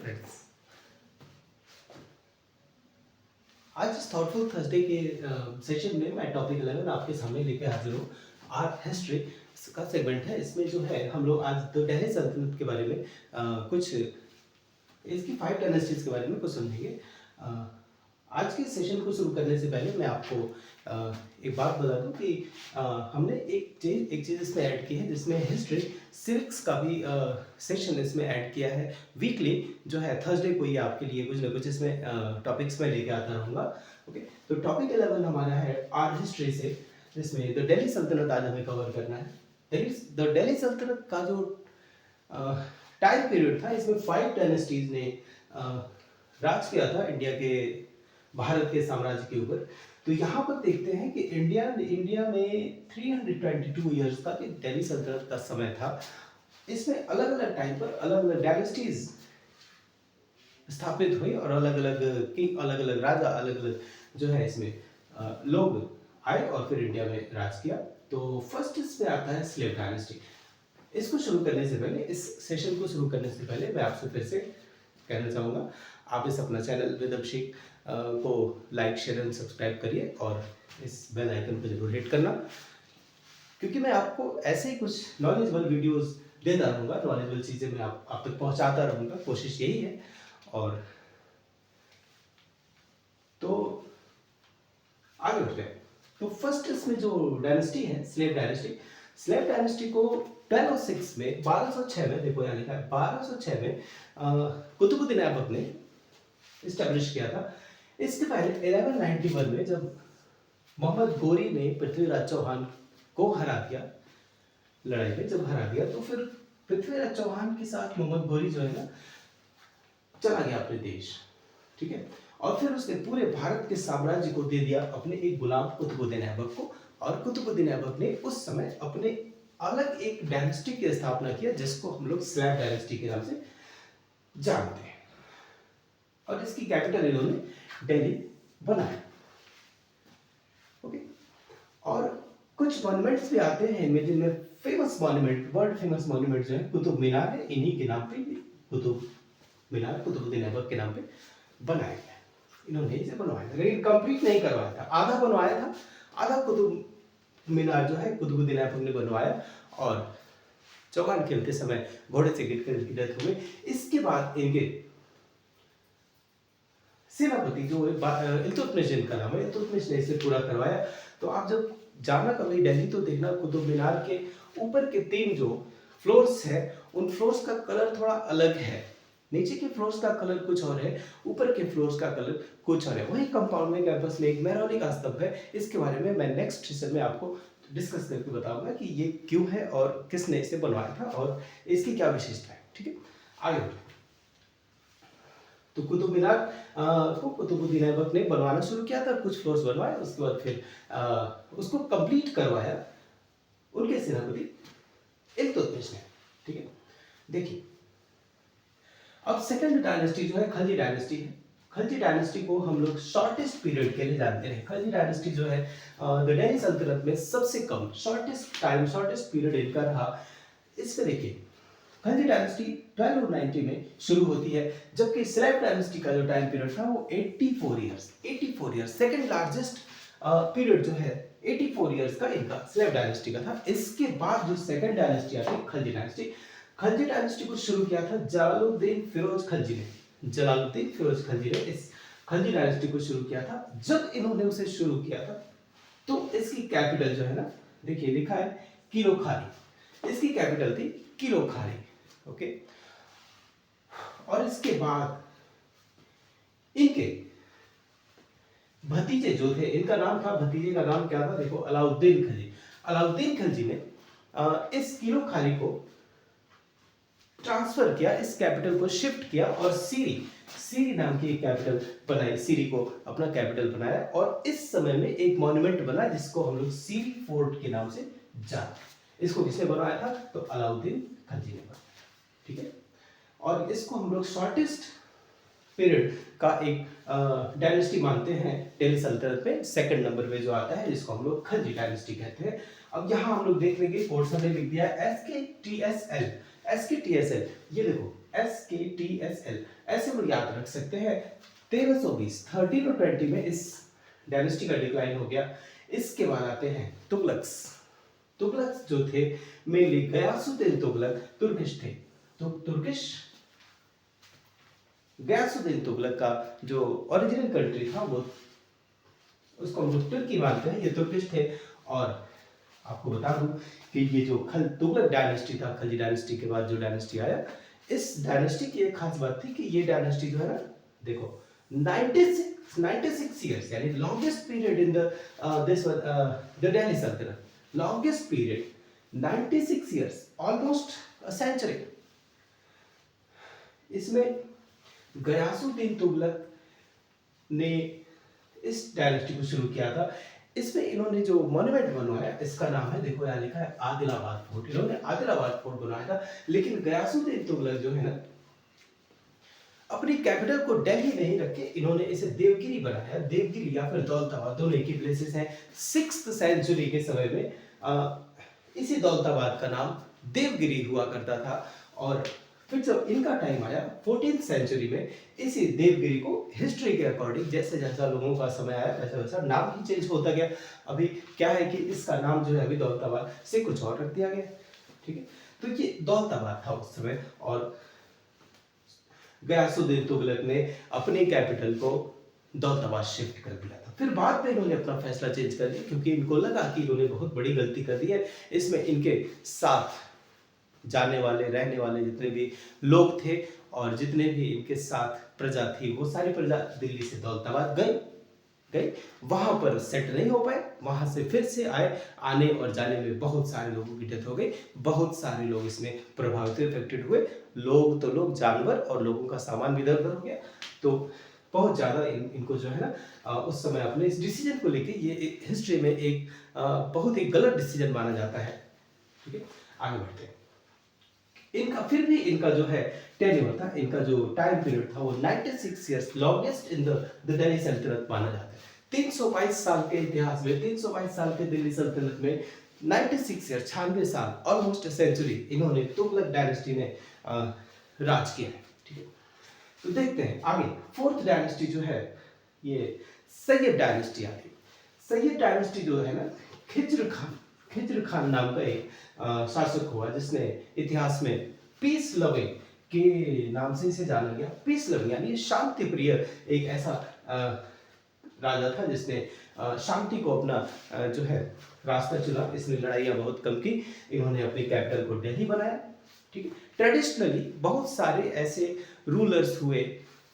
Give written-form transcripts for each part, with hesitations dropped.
Friends, आज इस thoughtful Thursday के सेशन में मैं टॉपिक 11 आपके सामने लेके हाजिर हूँ। आर्ट हिस्ट्री का सेगमेंट है। इसमें जो है हम लोग आज तो दिल्ली सल्तनत के बारे में कुछ इसकी 5 डायनेस्टीज के बारे में कुछ समझेंगे। आज के सेशन को शुरू करने से पहले मैं आपको एक बात बता दूं कि हमने एक चीज़ इसमें ऐड की है, जिसमें हिस्ट्री सिविक्स का भी सेशन इसमें ऐड किया है। वीकली जो है थर्सडे को ये आपके लिए कुछ ना कुछ इसमें टॉपिक्स में लेके आता रहूँगा। ओके, तो टॉपिक 11 हमारा है आर्ट हिस्ट्री से, जिसमें द दिल्ली सल्तनत आज हमें कवर करना है। द दिल्ली सल्तनत का जो टाइम पीरियड था, इसमें 5 डायनेस्टीज ने राज किया था इंडिया के, भारत के साम्राज्य के ऊपर। तो यहाँ पर देखते हैं कि इंडिया में 322 इयर्स का दिल्ली सल्तनत का समय था। इसमें अलग अलग टाइम पर अलग अलग डायनेस्टीज स्थापित हुई और अलग अलग किंग, अलग अलग राजा, अलग अलग जो है इसमें लोग आए और फिर इंडिया में राज किया। तो फर्स्ट इसमें आता है स्लेव डायनेस्टी। इसको शुरू करने से पहले, इस सेशन को शुरू करने से पहले मैं आपसे फिर से कहना चाहूँगा, आप इस अपना चैनल विद अभिषेक को लाइक, शेयर एंड सब्सक्राइब करिए और इस बेल आइकन को जरूर हिट करना, क्योंकि मैं आपको ऐसे ही कुछ नॉलेजेबल वीडियोस देता रहूँगा, नॉलेजेबल चीज़ें मैं आप तक पहुँचाता रहूँगा। कोशिश यही है। और तो आगे बढ़ते हैं। तो फर्स्ट इसमें जो डायनेस्टी है स्लेव डायनेस्टी को 1206 में 1206 में, देखो यहाँ लिखा है 1206 में कुतुबुद्दीन ऐबक ने इस्टेब्लिश किया था। इसके पहले 1191 में जब मोहम्मद गोरी ने पृथ्वीराज चौहान को हरा दिया, लड़ाई में जब हरा दिया, तो फिर पृथ्वीराज चौहान के साथ मोहम्मद गोरी जो है ना चला गया अपने देश, ठीक है। और फिर उसने पूरे भारत के साम्राज्य को दे दिया अपने एक गुलाम कुतुबुद्दीन ऐबक को। और कुतुबुद्दीन ऐबक ने उस समय अपने अलग एक डायनेस्टी की स्थापना किया, जिसको हम लोग स्लैब डायनेस्टी के नाम से जानते हैं। और इसकी कैपिटल इन्होंने दिल्ली बनाया। ओके, और कुछ मॉन्यूमेंट्स भी आते हैं इनमें, जिनमें famous monument, world famous monument जो है कुतुब मीनार है। इन्हीं के नाम पे कुतुब मीनार कुतुबुद्दीन ऐबक के नाम पे बनाया गया। इन्होंने इसे बनवाया था, लेकिन कंप्लीट नहीं करवाया था, आधा बनवाया था, आधा कुतुब मीनार जो है कुतुबुद्दीन ऐबक ने बनवाया। और चौहान खेलते समय घोड़े से गिरकर इनकी डेथ हो गई। इसके बाद इनके सेनापति जो इल्तुतमिश जिनका नाम है, इल्तुतमिश ने इसे पूरा करवाया। तो आप जब जाना कभी दिल्ली तो देखना कुतुब मीनार के ऊपर के 3 जो फ्लोर्स है, उन फ्लोर्स का कलर थोड़ा अलग है। नीचे के फ्लोर्स का कलर कुछ और है, ऊपर के फ्लोर्स का कलर कुछ और है। वही कंपाउंड में कैंपस में एक मेहरौनी का स्तंभ है। इसके बारे में मैं नेक्स्ट सेशन में आपको डिस्कस करके बताऊंगा कि ये क्यों है और किसने इसे बनवाया था और इसकी क्या विशेषता है, ठीक है। आगे बढ़ते हैं। तो कुतुब मीनार को कुतुबुद्दीन ऐबक ने बनवाना शुरू किया था, कुछ फ्लोर्स बनवाए, उसके बाद फिर उसको कंप्लीट करवाया उनके सेनापति इल्तुतमिश ने, ठीक है। देखिए, अब सेकंड डायनेस्टी जो है खलजी डायनेस्टी है। खलजी डायनेस्टी को हम लोग शॉर्टेस्ट पीरियड के लिए जानते हैं। खलजी डायनेस्टी जो है द दिल्ली सल्तनत में सबसे कम शॉर्टेस्ट पीरियड इनका रहा। इसमें देखिए, खलजी डायनेस्टी 1290 में शुरू होती है, जबकि स्लेव डायनेस्टी का जो टाइम पीरियड था वो 84 इयर्स, सेकंड लार्जेस्ट पीरियड जो है 84 इयर्स का इनका स्लेव डायनेस्टी का था। इसके बाद जो सेकंड डायनेस्टी आती है खलजी डायनेस्टी को शुरू किया था जलालुद्दीन फिरोज खलजी ने इस खलजी डायनेस्टी को शुरू किया था। जब इन्होंने उसे शुरू किया था तो इसकी कैपिटल जो है ना, देखिए लिखा है किलोखारी, इसकी कैपिटल थी किलोखारी। ओके, और इसके बाद इनके भतीजे जो थे, इनका नाम था, भतीजे का नाम क्या था, देखो अलाउद्दीन खलजी ने इस किलोखारी को ट्रांसफर किया, इस कैपिटल को शिफ्ट किया और सीरी नाम की एक कैपिटल बनाई, सीरी को अपना कैपिटल बनाया। और इस समय में एक मॉन्यूमेंट बना जिसको हम लोग सीरी फोर्ट के नाम से जानते हैं। इसको किसने बनवाया था, तो अलाउद्दीन खलजी ने बनाया, ठीक है। और इसको हम लोग शॉर्टेस्ट पीरियड का एक डायनेस्टी मानते हैं दिल्ली सल्तनत में। सेकंड नंबर पे जो आता है, जिसको हम लोग खलजी डायनेस्टी कहते हैं। अब यहाँ हम लोग देख लेंगे, कोर्स में लिख दिया SKTSL। SKTSL, ये देखो SKTSL, ऐसे हम याद रख सकते हैं। 1320 13 और 20 में इस डायनेस्टी का डिक्लाइन हो गया। इसके बाद आते हैं तुगलक्स। तुगलक्स जो थे मेनली गयासुद्दीन तुगलक तुर्किश थे। तो तुर्किश गयासुद्दीन तुगलक का जो ओरिजिनल कंट्री था वो, उसको हम लोग तुर्की मानते हैं, ये तुर्किश थे। और आपको बता दूं कि ये जो तुगलक डायनेस्टी था, खलजी डायनेस्टी के बाद जो डायनेस्टी आया, इस डायनेस्टी की एक खास बात थी कि ये डायनेस्टी जो है ना, देखो 96 years, यानी longest period in the this the Delhi Sultanate, longest period 96 years, almost a century. इसमें गयासुद्दीन तुगलक ने इस डायनेस्टी को शुरू किया था। इसमें इन्होंने जो मॉन्यूमेंट बनवाया, इसका नाम है, देखो यहाँ लिखा है आदिलाबाद फोर्ट। इन्होंने आदिलाबाद फोर्ट बनवाया था। लेकिन गयासुद्दीन तुगलक जो है ना, अपनी कैपिटल को दिल्ली नहीं रख के इन्होंने इसे देवगिरी बनाया। देवगिरी या फिर दौलताबाद, दोनों एक ही प्लेसेस हैं। 6th सेंचुरी के समय में इसी दौलताबाद का नाम देवगिरी हुआ करता था। और फिर जब इनका टाइम आया 14th सेंचुरी में, इसी देवगिरी को हिस्ट्री के अकॉर्डिंग जैसे जैसा लोगों का समय आया वैसा वैसा नाम ही चेंज होता गया। अभी क्या है कि इसका नाम जो है अभी दौलताबाद से कुछ और रख दिया गया। ठीक है, तो ये दौलताबाद था उस समय। और गयासुद्दीन तुगलक ने अपनी कैपिटल को दौलताबाद शिफ्ट कर दिया था। फिर बाद में इन्होंने अपना फैसला चेंज कर दिया, क्योंकि इनको लगा कि इन्होंने बहुत बड़ी गलती कर दी है। इसमें इनके साथ जाने वाले रहने वाले जितने भी लोग थे और जितने भी इनके साथ प्रजा थी, वो सारी प्रजा दिल्ली से दौलताबाद गए, वहां पर सेट नहीं हो पाए। वहां से फिर से आए, आने और जाने में बहुत सारे लोगों की डेथ हो गई। बहुत सारे लोग इसमें प्रभावित इफेक्टेड हुए। लोग तो लोग, जानवर और लोगों का सामान भी इधर उधर हो गया। तो बहुत ज़्यादा इनको जो है ना, उस समय अपने इस डिसीजन को लेके ये हिस्ट्री में एक बहुत ही गलत डिसीजन माना जाता है। ठीक है, आगे बढ़ते हैं। इनका फिर भी इनका जो है टेन्योर था, इनका जो टाइम पीरियड था वो 96 years, longest in the Delhi सल्तनत माना जाता है। 322 साल के इतिहास में, 322 साल के दिल्ली सल्तनत में 96 ईयर, 96 साल, ऑलमोस्ट सेंचुरी इन्होंने तुगलक डायनेस्टी ने राज किया है। ठीक है, तो देखते हैं आगे। 4th डायनेस्टी जो है ये सैयद डायनेस्टी आती है। सैयद डायनेस्टी जो है ना, खिज्र खान नाम का एक शासक हुआ, जिसने इतिहास में पीस लविंग के नाम से इसे जाना गया। पीस लविंग यानी शांति प्रिय एक ऐसा राजा था जिसने शांति को अपना जो है रास्ता चुना। इसने लड़ाइयाँ बहुत कम की। इन्होंने अपनी कैपिटल को दिल्ली बनाया। ठीक है, ट्रेडिशनली बहुत सारे ऐसे रूलर्स हुए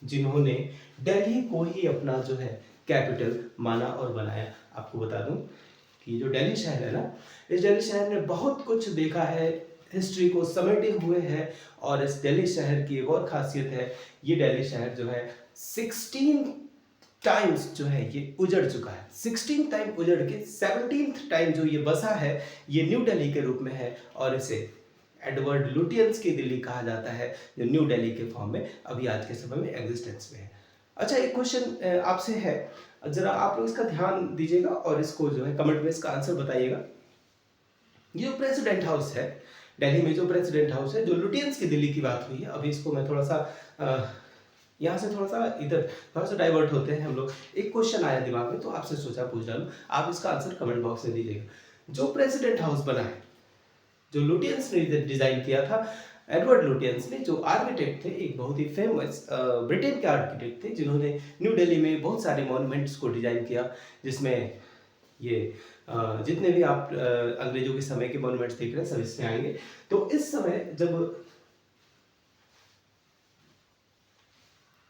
जिन्होंने दिल्ली को ही अपना जो है कैपिटल माना और बनाया। आपको बता दूं कि जो दिल्ली शहर है ना, इस दिल्ली शहर ने बहुत कुछ देखा है, हिस्ट्री को समेटे हुए है। और इस दिल्ली शहर की एक और खासियत है, ये दिल्ली शहर जो है 16 टाइम्स जो है ये उजड़ चुका है। 16 टाइम उजड़ के 17th टाइम जो ये बसा है, ये न्यू दिल्ली के रूप में है। और इसे एडवर्ड लुटियंस की दिल्ली कहा जाता है, जो न्यू दिल्ली के फॉर्म में अभी आज के समय में एग्जिस्टेंस में है। अच्छा, एक क्वेश्चन आपसे है, जरा आप लोग इसका ध्यान दीजिएगा और इसको जो है कमेंट में इसका आंसर बताइएगा। ये जो प्रेसिडेंट हाउस है दिल्ली में, जो प्रेसिडेंट हाउस है, जो लुटियंस की दिल्ली की बात हुई है, अभी इसको मैं थोड़ा सा यहाँ से थोड़ा सा इधर थोड़ा सा डाइवर्ट होते हैं हम लोग। एक क्वेश्चन आया दिमाग में तो आपसे सोचा पूछ डालूं, आप इसका आंसर कमेंट बॉक्स में दीजिएगा। जो प्रेसिडेंट हाउस बना है, जो लुटियंस ने डिजाइन किया था, एडवर्ड लुटियंस ने, जो आर्किटेक्ट थे, एक बहुत ही फेमस ब्रिटेन के आर्किटेक्ट थे, जिन्होंने न्यू दिल्ली में बहुत सारे मॉन्यूमेंट्स को डिजाइन किया, जिसमें ये जितने भी आप अंग्रेजों के समय के मॉन्यूमेंट्स देख रहे हैं सब इसमें आएंगे। तो इस समय जब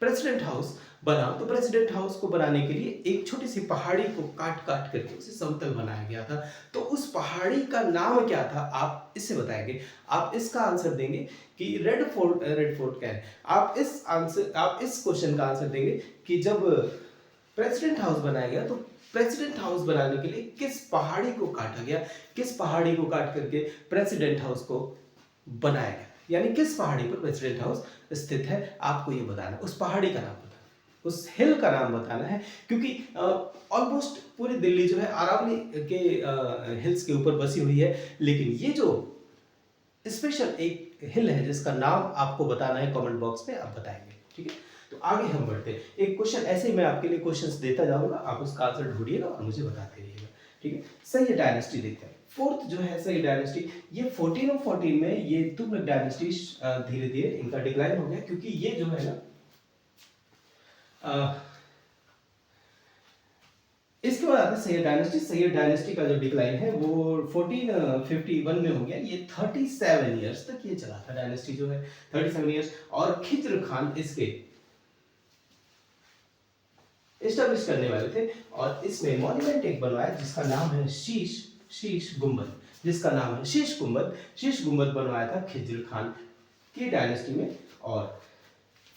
प्रेसिडेंट हाउस बना, तो प्रेसिडेंट हाउस को बनाने के लिए एक छोटी सी पहाड़ी को काट काट करके उसे समतल बनाया गया था। तो उस पहाड़ी का नाम क्या था, आप इससे बताएंगे। आप इसका आंसर देंगे कि रेड फोर्ट क्या है। आप इस क्वेश्चन का आंसर देंगे कि जब प्रेसिडेंट हाउस बनाया गया तो प्रेसिडेंट हाउस बनाने के लिए किस पहाड़ी को काटा गया, किस पहाड़ी को काट करके प्रेसिडेंट हाउस को बनाया गया, यानी किस पहाड़ी पर प्रेसिडेंट हाउस स्थित है, आपको ये बताना है। उस पहाड़ी का नाम बताना, उस हिल का नाम बताना है, क्योंकि ऑलमोस्ट पूरी दिल्ली जो है अरावली के हिल्स के ऊपर बसी हुई है। लेकिन ये जो स्पेशल एक हिल है जिसका नाम आपको बताना है, कमेंट बॉक्स में आप बताएंगे, ठीक है। तो आगे हम बढ़ते हैं, एक क्वेश्चन ऐसे ही मैं आपके लिए क्वेश्चंस देता जाऊंगा, आप उसका आंसर ढूंढिएगा और मुझे बताते रहिएगा, ठीक है। सही डायनेस्टी देखते हैं, फोर्थ जो है सही डायनेस्टी, ये 1414 में ये तुगलक डायनेस्टी धीरे धीरे इनका डिक्लाइन हो गया, क्योंकि ये जो है ना इसके बाद आता है सैयद डायनेस्टी। सैयद डायनेस्टी का जो डिक्लाइन है वो 1451 में हो गया। ये 37 इयर्स तक ये चला था डायनेस्टी जो है, 37 इयर्स। और खिज्र खान इसके एस्टेब्लिश करने वाले थे, और इसमें मॉन्यूमेंट एक बनवाया जिसका नाम है शीश गुंबद, जिसका नाम है शीश गुंबद। शीश गुंबद बनवाया था खिज्र खान की डायनेस्टी में, और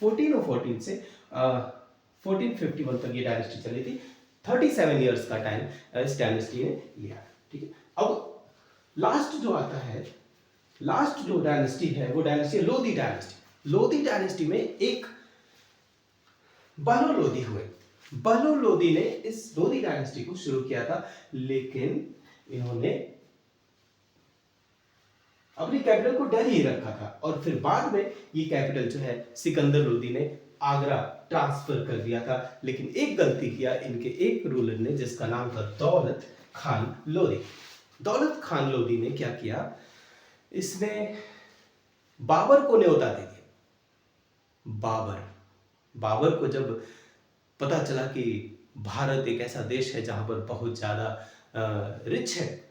1414 से 1451 तक ये डायनेस्टी चली थी। 37 इयर्स का टाइम इस डायनेस्टी ने लिया, ठीक है। अब लास्ट जो आता है, लास्ट जो डायनेस्टी है वो dynasty Lodhi dynasty. Lodhi dynasty में एक बहलो लोधी हुए। बहलो लोधी ने इस लोधी डायनेस्टी को शुरू किया था, लेकिन इन्होंने अपनी कैपिटल को दिल्ली ही रखा था, और फिर बाद में ये कैपिटल जो है सिकंदर लोधी ने आगरा ट्रांसफर कर दिया था। लेकिन एक गलती किया इनके एक रूलर ने जिसका नाम था दौलत खान लोधी। दौलत खान लोधी ने क्या किया, इसने बाबर को न्योता दे दिया। बाबर को जब पता चला कि भारत एक ऐसा देश है जहां पर बहुत ज्यादा रिच है,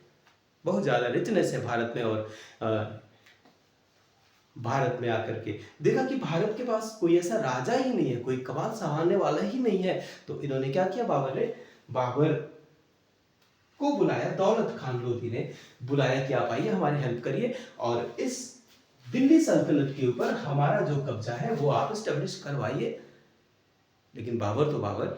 बहुत ज्यादा रिचनेस है भारत में, और भारत में आकर के देखा कि भारत के पास कोई ऐसा राजा ही नहीं है, कोई कमाल संभालने वाला ही नहीं है, तो इन्होंने क्या किया, बाबर को बुलाया, दौलत खान लोधी ने बुलाया कि आप आइए हमारी हेल्प करिए, और इस दिल्ली सल्तनत के ऊपर हमारा जो कब्जा है वो आप एस्टेब्लिश करवाइए। लेकिन बाबर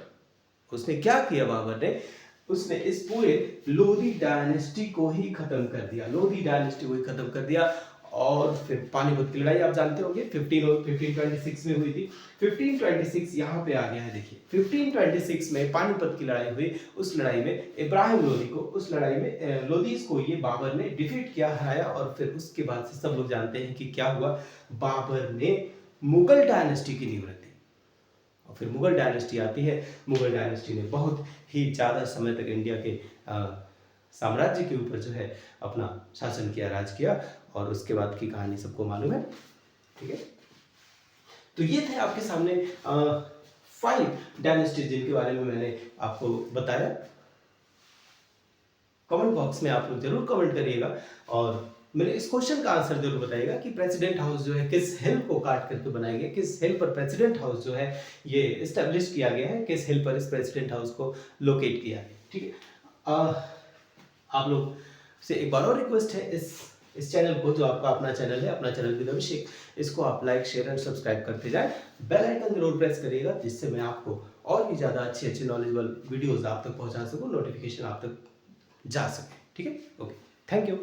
उसने क्या किया, बाबर ने उसने इस पूरे लोधी डायनेस्टी को ही खत्म कर दिया, लोधी डायनेस्टी को ही खत्म कर दिया। और फिर पानीपत की लड़ाई आप जानते होंगे 1526 में हुई थी। 1526 यहाँ पे आ गया है, देखिए 1526 में पानीपत की लड़ाई हुई। उस लड़ाई में इब्राहिम लोधी को, उस लड़ाई में लोधीज को ये बाबर ने डिफीट किया, हराया, और फिर उसके बाद से सब लोग जानते हैं कि क्या हुआ, बाबर ने मुगल डायनेस्टी की नींव रखी। और फिर मुगल डायनेस्टी आती है। मुगल डायनेस्टी ने बहुत ही ज़्यादा समय तक इंडिया के साम्राज्य के ऊपर जो है अपना शासन किया, राज किया, और उसके बाद की कहानी सबको मालूम है, ठीक है। तो ये थे आपके सामने 5 डायनेस्टीज जिनके बारे में मैंने आपको बताया। कमेंट बॉक्स में आप लोग जरूर कमेंट करिएगा, और मेरे इस क्वेश्चन का आंसर जरूर बताइएगा कि प्रेसिडेंट हाउस जो है किस हिल को काट करके बनाया गया, किस हिल पर प्रेसिडेंट हाउस जो है ये एस्टेब्लिश किया गया है, किस हिल पर इस प्रेसिडेंट हाउस को लोकेट किया गया, ठीक है। आप लोग से एक बार और रिक्वेस्ट है, इस चैनल को, जो आपका अपना चैनल है, अपना चैनल विद अभिषेक, इसको आप लाइक, शेयर एंड सब्सक्राइब करते जाएं। बेल आइकन जरूर प्रेस करिएगा, जिससे मैं आपको और भी ज़्यादा अच्छी नॉलेजेबल वीडियोस आप तक पहुंचा सकूं, नोटिफिकेशन आप तक जा सके, ठीक है। Okay, thank you.